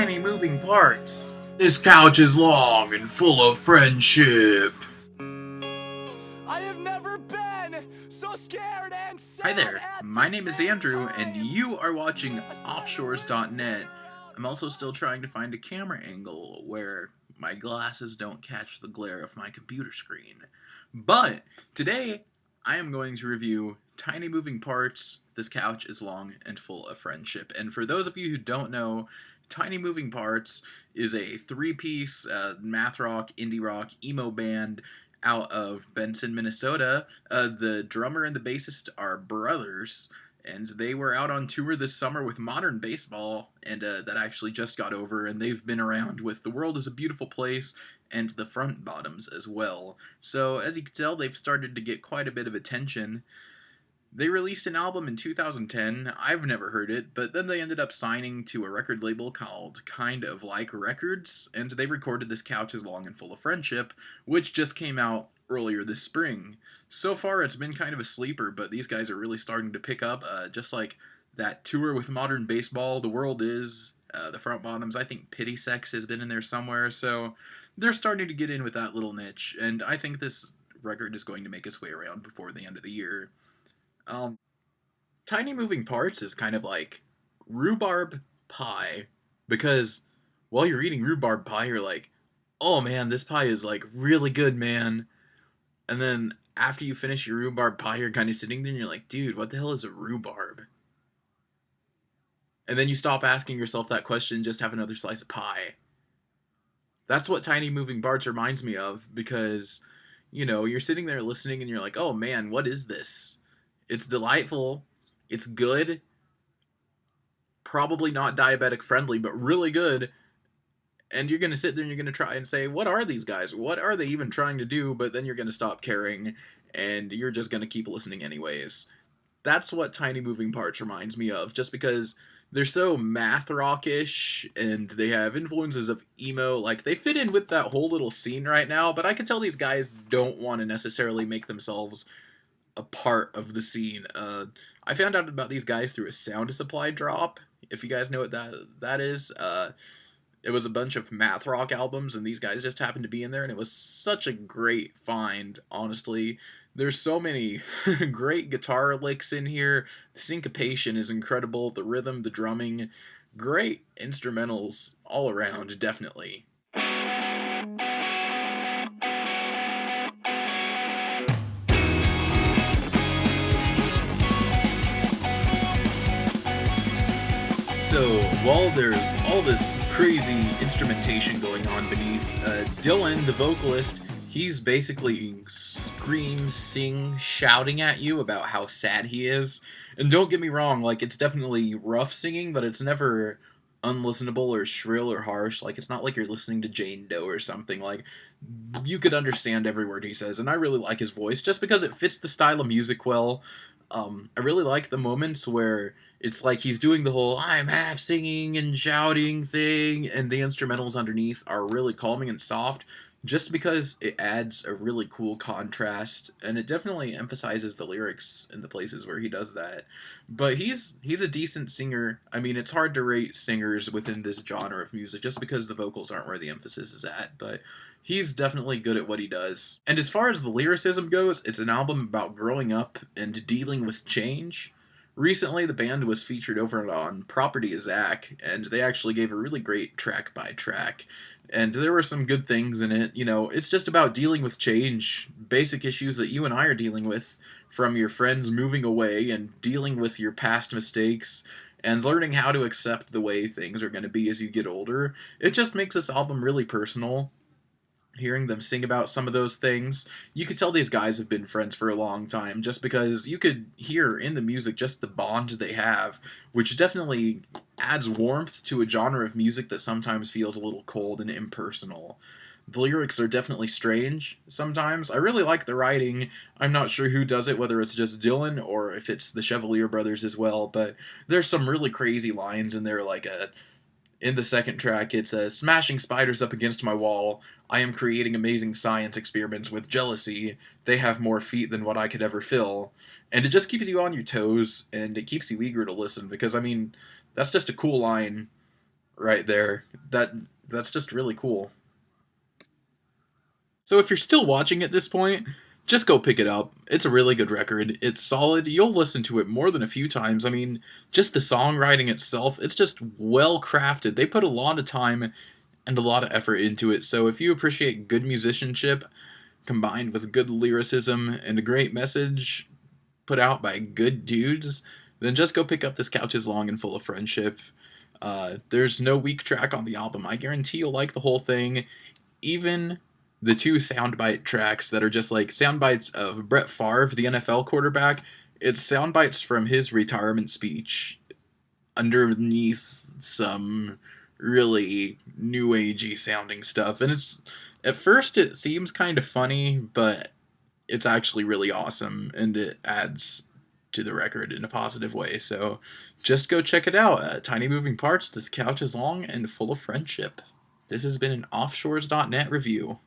tiny moving parts. This couch is long and full of friendship. I have never been so scared and sad. Hi there, my name is Andrew, and you are watching Off-Shores.net. I'm also still trying to find a camera angle where my glasses don't catch the glare of my computer screen. But today, I am going to review Tiny Moving Parts. This couch is long and full of friendship. And for those of you who don't know, Tiny Moving Parts is a three-piece math rock, indie rock, emo band out of Benson, Minnesota. The drummer and the bassist are brothers, and they were out on tour this summer with Modern Baseball, and that actually just got over, and they've been around with The World is a Beautiful Place and The Front Bottoms as well. So, as you can tell, they've started to get quite a bit of attention. They released an album in 2010, I've never heard it, but then they ended up signing to a record label called Kind of Like Records, and they recorded This Couch is Long and Full of Friendship, which just came out earlier this spring. So far it's been kind of a sleeper, but these guys are really starting to pick up, just like that tour with Modern Baseball, The World Is, The Front Bottoms, I think Pity Sex has been in there somewhere, so they're starting to get in with that little niche, and I think this record is going to make its way around before the end of the year. Tiny Moving Parts is kind of like rhubarb pie, because while you're eating rhubarb pie, you're like, oh man, this pie is like really good, man. And then after you finish your rhubarb pie, you're kind of sitting there and you're like, dude, what the hell is a rhubarb? And then you stop asking yourself that question and just have another slice of pie. That's what Tiny Moving Parts reminds me of, because, you know, you're sitting there listening and you're like, oh man, what is this? It's delightful, it's good, probably not diabetic friendly, but really good, and you're going to sit there and you're going to try and say, what are these guys? What are they even trying to do? But then you're going to stop caring, and you're just going to keep listening anyways. That's what Tiny Moving Parts reminds me of, just because they're so math rockish, and they have influences of emo. Like, they fit in with that whole little scene right now, but I can tell these guys don't want to necessarily make themselves a part of the scene. I found out about these guys through a Sound Supply drop, if you guys know what that is. It was a bunch of math rock albums, and these guys just happened to be in there, and it was such a great find, honestly. There's so many great guitar licks in here. The syncopation is incredible, the rhythm, the drumming, great instrumentals all around, definitely. So, while there's all this crazy instrumentation going on beneath, Dylan, the vocalist, he's basically sing, shouting at you about how sad he is. And don't get me wrong, like, it's definitely rough singing, but it's never unlistenable or shrill or harsh. Like, it's not like you're listening to Jane Doe or something. Like, you could understand every word he says, and I really like his voice, just because it fits the style of music well. I really like the moments where it's like he's doing the whole I'm half singing and shouting thing, and the instrumentals underneath are really calming and soft, just because it adds a really cool contrast, and it definitely emphasizes the lyrics in the places where he does that. But he's a decent singer. I mean, it's hard to rate singers within this genre of music just because the vocals aren't where the emphasis is at, but he's definitely good at what he does. And as far as the lyricism goes, it's an album about growing up and dealing with change. Recently, the band was featured over on Property of Zach, and they actually gave a really great track-by-track. And there were some good things in it. You know, it's just about dealing with change, basic issues that you and I are dealing with, from your friends moving away and dealing with your past mistakes, and learning how to accept the way things are going to be as you get older. It just makes this album really personal. Hearing them sing about some of those things, you could tell these guys have been friends for a long time, just because you could hear in the music just the bond they have, which definitely adds warmth to a genre of music that sometimes feels a little cold and impersonal. The lyrics are definitely strange sometimes. I really like the writing. I'm not sure who does it, whether it's just Dylan or if it's the Chevalier brothers as well, but there's some really crazy lines in there, like in the second track, it's smashing spiders up against my wall. I am creating amazing science experiments with jealousy. They have more feet than what I could ever fill. And it just keeps you on your toes, and it keeps you eager to listen, because, I mean, that's just a cool line right there. That's just really cool. So if you're still watching at this point, just go pick it up. It's a really good record. It's solid. You'll listen to it more than a few times. I mean, just the songwriting itself, it's just well crafted. They put a lot of time and a lot of effort into it. So if you appreciate good musicianship combined with good lyricism and a great message put out by good dudes, then just go pick up This Couch is Long and Full of Friendship. There's no weak track on the album. I guarantee you'll like the whole thing. Even the two soundbite tracks that are just like soundbites of Brett Favre, the NFL quarterback. It's soundbites from his retirement speech underneath some really new agey sounding stuff. And it's at first it seems kind of funny, but it's actually really awesome and it adds to the record in a positive way. So just go check it out. Tiny Moving Parts, This Couch is Long and Full of Friendship. This has been an Off-Shores.net review.